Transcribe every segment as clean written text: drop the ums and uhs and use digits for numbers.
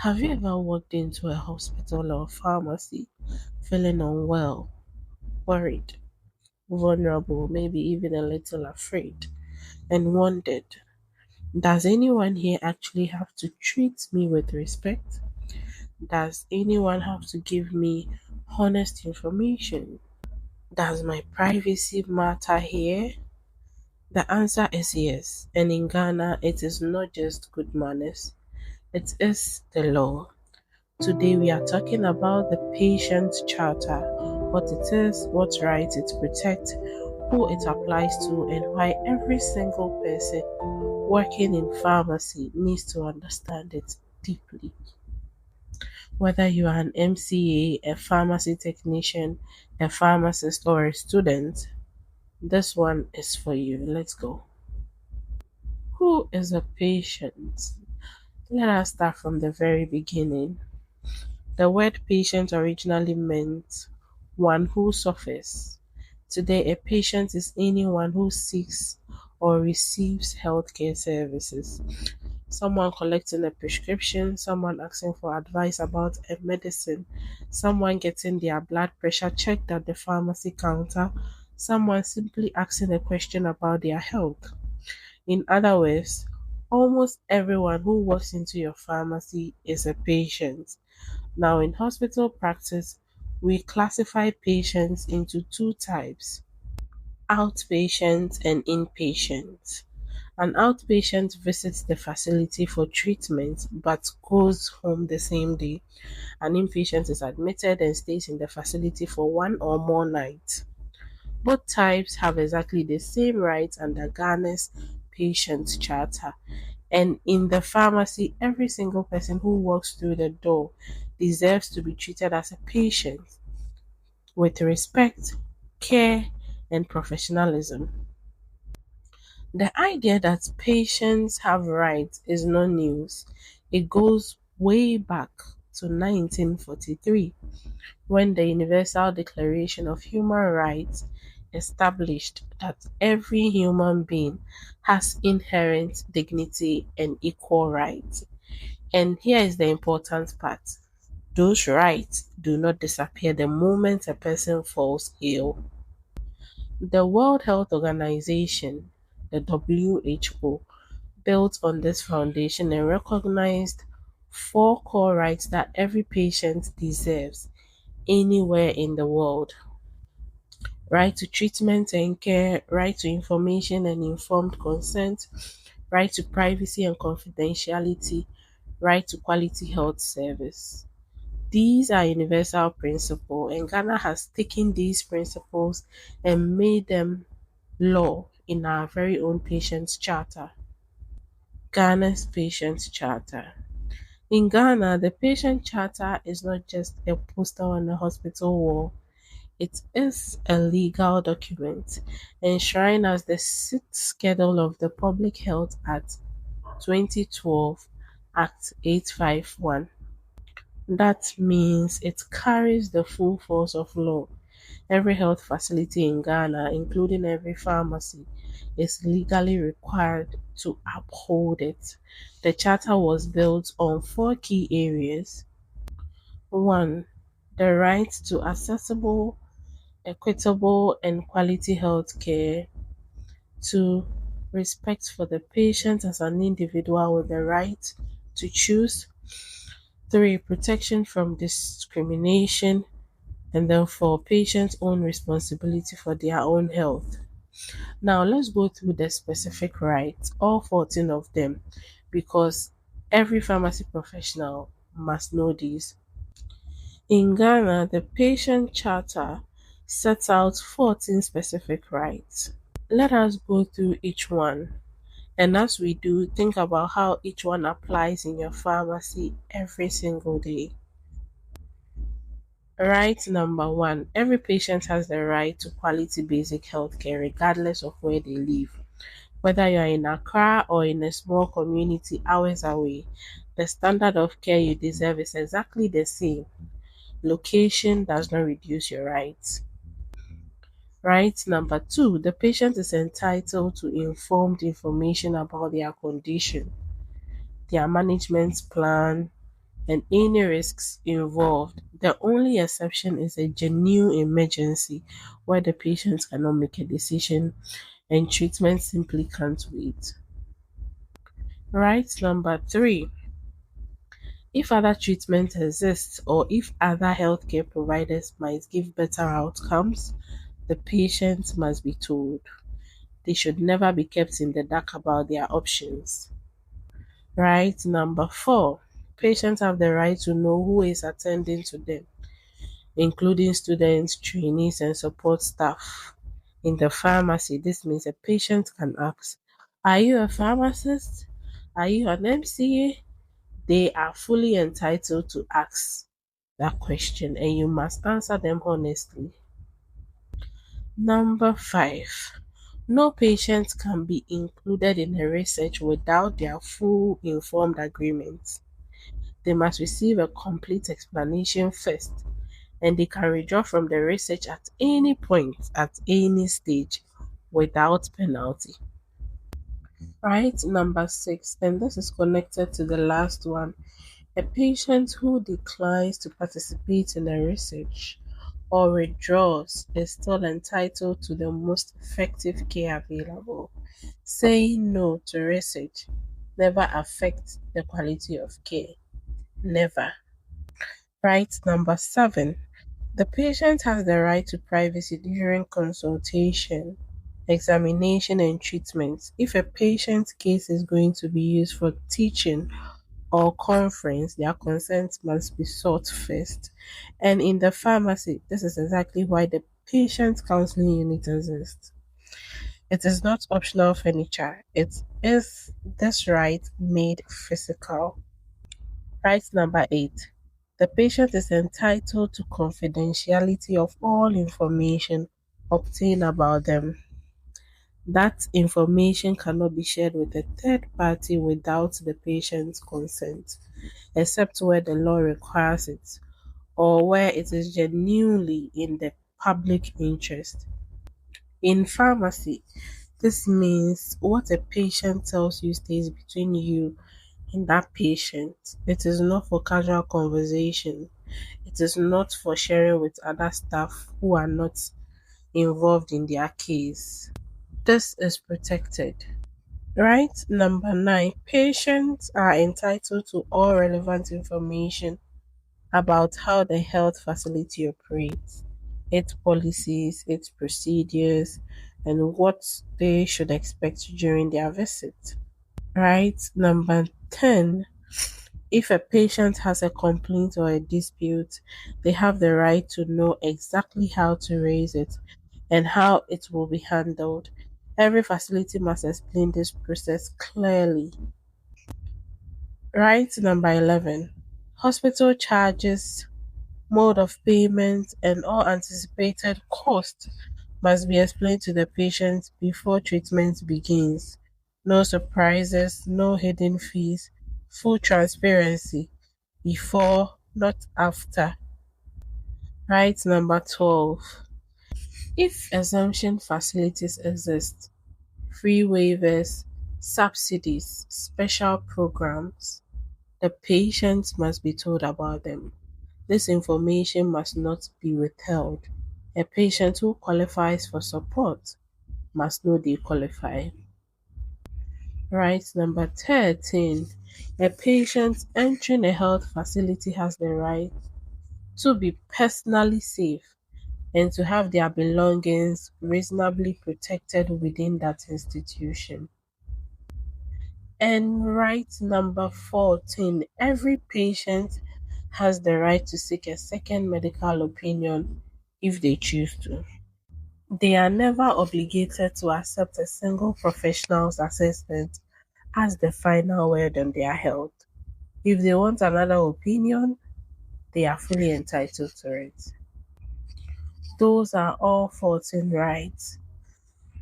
Have you ever walked into a hospital or pharmacy feeling unwell, worried, vulnerable, maybe even a little afraid, and wondered, does anyone here actually have to treat me with respect? Does anyone have to give me honest information? Does my privacy matter here? The answer is yes, and in Ghana, it is not just good manners, it is the law. Today we are talking about the patient charter, what it is, what rights it protects, who it applies to, and why every single person working in pharmacy needs to understand it deeply. Whether you are an MCA, a pharmacy technician, a pharmacist, or a student, this one is for you. Let's go. Who is a patient? Let us start from the very beginning. The word patient originally meant one who suffers. Today, a patient is anyone who seeks or receives healthcare services. Someone collecting a prescription, someone asking for advice about a medicine, someone getting their blood pressure checked at the pharmacy counter, someone simply asking a question about their health. In other words, almost everyone who walks into your pharmacy is a patient. Now, in hospital practice, we classify patients into two types: outpatient and inpatient. An outpatient visits the facility for treatment but goes home the same day. An inpatient is admitted and stays in the facility for one or more nights. Both types have exactly the same rights under Ghana's patient charter. And in the pharmacy, every single person who walks through the door deserves to be treated as a patient with respect, care, and professionalism. The idea that patients have rights is no news. It goes way back to 1943 when the Universal Declaration of Human Rights established that every human being has inherent dignity and equal rights. And here is the important part: those rights do not disappear the moment a person falls ill. The World Health Organization, the WHO, built on this foundation and recognized four core rights that every patient deserves anywhere in the world: right to treatment and care, right to information and informed consent, right to privacy and confidentiality, right to quality health service. These are universal principles, and Ghana has taken these principles and made them law in our very own Patients Charter. Ghana's Patients Charter. In Ghana, the Patient Charter is not just a poster on a hospital wall. It is a legal document enshrined as the sixth schedule of the Public Health Act 2012, Act 851. That means it carries the full force of law. Every health facility in Ghana, including every pharmacy, is legally required to uphold it. The charter was built on four key areas. One, the right to accessible, equitable, and quality health care. Two, respect for the patient as an individual with the right to choose. Three, protection from discrimination. And then four, patients' own responsibility for their own health. Now, let's go through the specific rights, all 14 of them, because every pharmacy professional must know these. In Ghana, the Patient Charter sets out 14 specific rights. Let us go through each one. And as we do, think about how each one applies in your pharmacy every single day. Right number one: every patient has the right to quality basic health care regardless of where they live. Whether you are in Accra or in a small community hours away, the standard of care you deserve is exactly the same. Location does not reduce your rights. Right number two: the patient is entitled to informed information about their condition, their management plan, and any risks involved. The only exception is a genuine emergency where the patient cannot make a decision and treatment simply can't wait. Right, number three. If other treatment exists or if other healthcare providers might give better outcomes, the patient must be told. They should never be kept in the dark about their options. Right, number four. Patients have the right to know who is attending to them, including students, trainees, and support staff. In the pharmacy, this means a patient can ask, are you a pharmacist? Are you an MCA? They are fully entitled to ask that question and you must answer them honestly. Number five, no patient can be included in a research without their full informed agreement. They must receive a complete explanation first and they can withdraw from the research at any point, at any stage, without penalty. Right, number six, and this is connected to the last one. A patient who declines to participate in a research or withdraws is still entitled to the most effective care available. Saying no to research never affects the quality of care. Never. Right, number seven. The patient has the right to privacy during consultation, examination, and treatment. If a patient's case is going to be used for teaching or conference, their consent must be sought first. And in the pharmacy, this is exactly why the patient counseling unit exists. It is not optional furniture, it is this right made physical. Right, number eight. The patient is entitled to confidentiality of all information obtained about them. That information cannot be shared with a third party without the patient's consent, except where the law requires it or where it is genuinely in the public interest. In pharmacy, this means what a patient tells you stays between you and that patient. It is not for casual conversation. It is not for sharing with other staff who are not involved in their case. This is protected. Right? Number nine, patients are entitled to all relevant information about how the health facility operates, its policies, its procedures, and what they should expect during their visit. Right? Number 10, if a patient has a complaint or a dispute, they have the right to know exactly how to raise it and how it will be handled. Every facility must explain this process clearly. Right, number 11. Hospital charges, mode of payment, and all anticipated costs must be explained to the patient before treatment begins. No surprises, no hidden fees, full transparency before, not after. Right, number 12. If exemption facilities exist, free waivers, subsidies, special programs, the patient must be told about them. This information must not be withheld. A patient who qualifies for support must know they qualify. Right, number 13. A patient entering a health facility has the right to be personally safe and to have their belongings reasonably protected within that institution. And right, number 14, every patient has the right to seek a second medical opinion if they choose to. They are never obligated to accept a single professional's assessment as the final word on their health. If they want another opinion, they are fully entitled to it. Those are all 14 rights.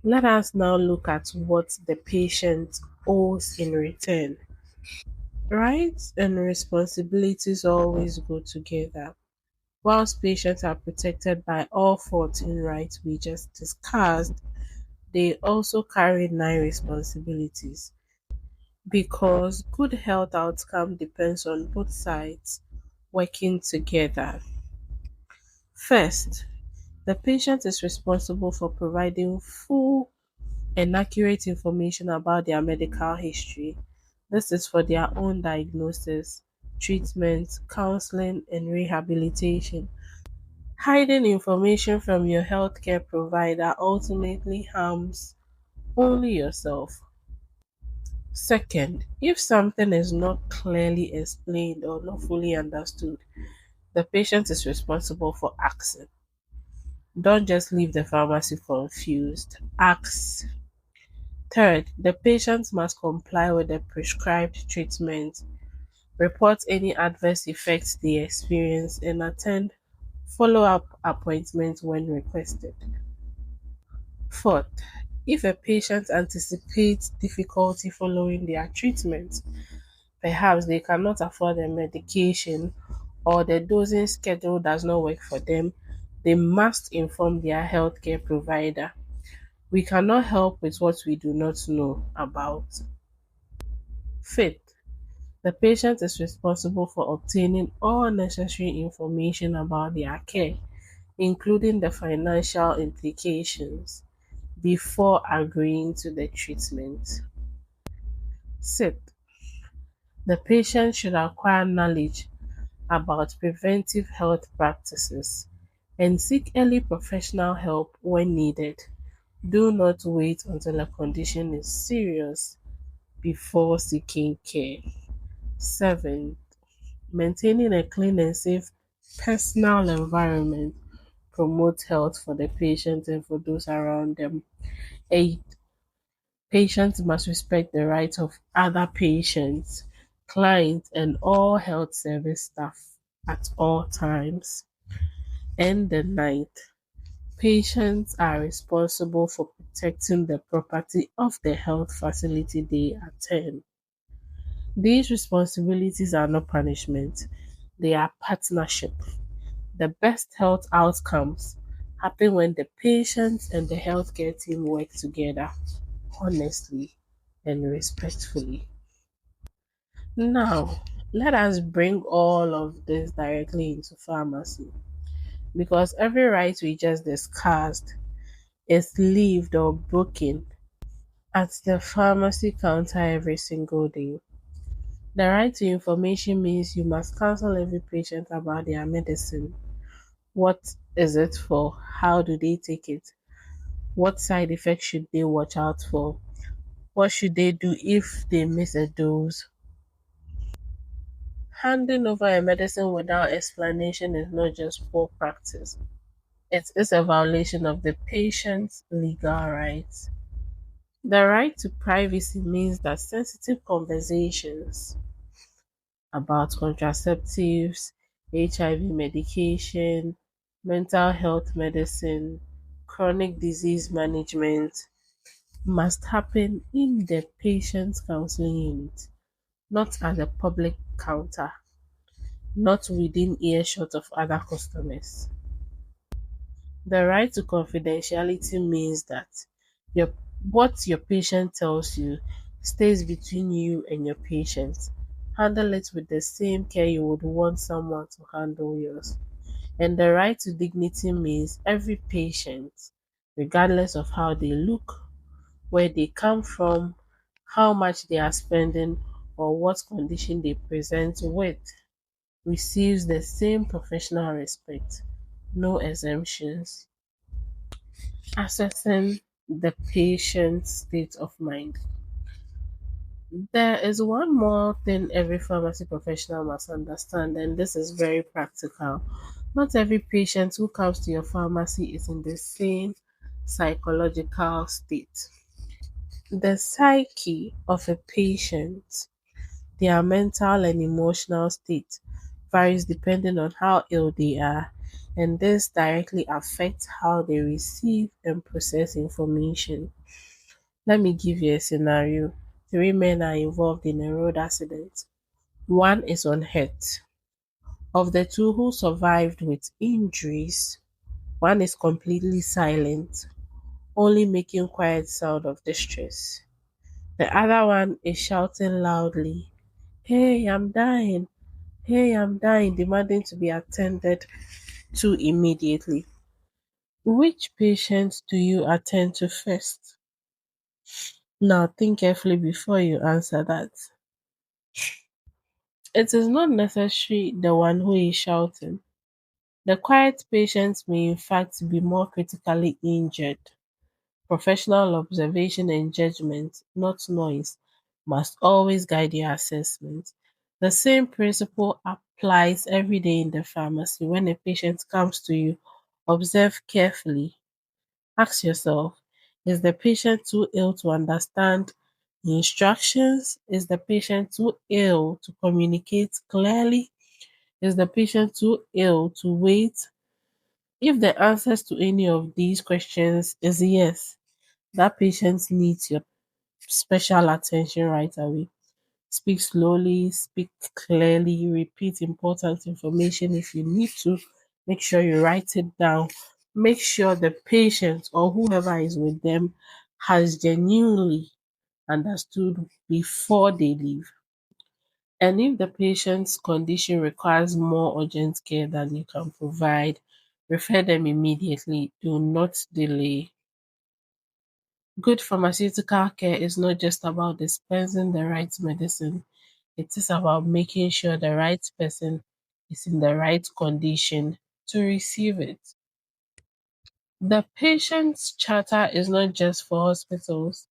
Let us now look at what the patient owes in return. Rights and responsibilities always go together. Whilst patients are protected by all 14 rights we just discussed, they also carry nine responsibilities. because good health outcome depends on both sides working together. First, the patient is responsible for providing full and accurate information about their medical history. This is for their own diagnosis, treatment, counseling, and rehabilitation. Hiding information from your healthcare provider ultimately harms only yourself. Second, if something is not clearly explained or not fully understood, the patient is responsible for asking. Don't just leave the pharmacy confused. Ask. Third, the patient must comply with the prescribed treatment, report any adverse effects they experience, and attend follow up appointments when requested. Fourth, if a patient anticipates difficulty following their treatment, perhaps they cannot afford their medication or the dosing schedule does not work for them, they must inform their healthcare provider. We cannot help with what we do not know about. Fifth, the patient is responsible for obtaining all necessary information about their care, including the financial implications, before agreeing to the treatment. Sixth, the patient should acquire knowledge about preventive health practices and seek early professional help when needed. Do not wait until a condition is serious before seeking care. 7. Maintaining a clean and safe personal environment promotes health for the patient and for those around them. 8. Patients must respect the rights of other patients, clients, and all health service staff at all times. And the ninth, patients are responsible for protecting the property of the health facility they attend. These responsibilities are not punishment, they are partnership. The best health outcomes happen when the patient and the healthcare team work together honestly and respectfully. Now, let us bring all of this directly into pharmacy because every right we just discussed is lived or broken at the pharmacy counter every single day. The right to information means you must counsel every patient about their medicine. What is it for? How do they take it? What side effects should they watch out for? What should they do if they miss a dose? Handing over a medicine without explanation is not just poor practice, it is a violation of the patient's legal rights. The right to privacy means that sensitive conversations about contraceptives, HIV medication, mental health medicine, chronic disease management must happen in the patient's counseling unit, not at the public counter, not within earshot of other customers. The right to confidentiality means that your what your patient tells you stays between you and your patient. Handle it with the same care you would want someone to handle yours. And the right to dignity means every patient, regardless of how they look, where they come from, how much they are spending, or what condition they present with, receives the same professional respect. No exemptions. Assessing the patient's state of mind. There is one more thing every pharmacy professional must understand, and this is very practical. Not every patient who comes to your pharmacy is in the same psychological state. The psyche of a patient, their mental and emotional state, varies depending on how ill they are, and this directly affects how they receive and process information. Let me give you a scenario. Three men are involved in a road accident. One is unhurt. Of the two who survived with injuries, one is completely silent, only making quiet sound of distress. The other one is shouting loudly, "Hey, I'm dying! Hey, I'm dying!" demanding to be attended to immediately. Which patient do you attend to first? Now think carefully before you answer that. It is not necessarily the one who is shouting. The quiet patient may in fact be more critically injured. Professional observation and judgment, not noise, must always guide your assessment. The same principle applies every day in the pharmacy. When a patient comes to you, observe carefully. Ask yourself, is the patient too ill to understand the instructions? Is the patient too ill to communicate clearly? Is the patient too ill to wait? If the answers to any of these questions is yes, that patient needs your special attention right away. Speak slowly, speak clearly, repeat important information if you need to. Make sure you write it down. Make sure the patient or whoever is with them has genuinely understood before they leave. And if the patient's condition requires more urgent care than you can provide, refer them immediately. Do not delay. Good pharmaceutical care is not just about dispensing the right medicine, it is about making sure the right person is in the right condition to receive it. The patient's charter is not just for hospitals,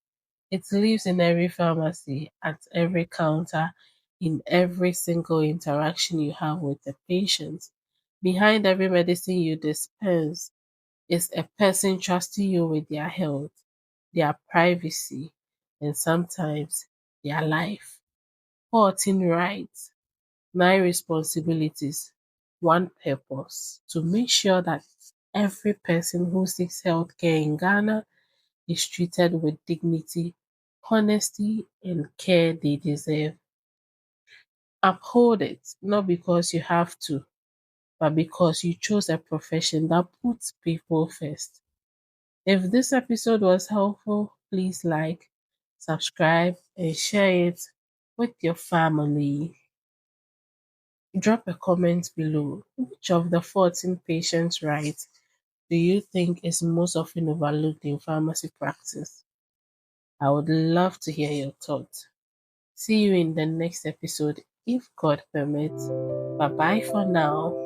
it lives in every pharmacy, at every counter, in every single interaction you have with the patient. Behind every medicine you dispense is a person trusting you with their health, their privacy, and sometimes their life. 14 rights, 9 responsibilities, 1 purpose to make sure that every person who seeks healthcare in Ghana is treated with dignity, honesty, and care they deserve. Uphold it, not because you have to, but because you chose a profession that puts people first. If this episode was helpful, please like, subscribe, and share it with your family. Drop a comment below. Which of the 14 patients' rights do you think is most often overlooked in pharmacy practice? I would love to hear your thoughts. See you in the next episode if God permits. Bye bye for now.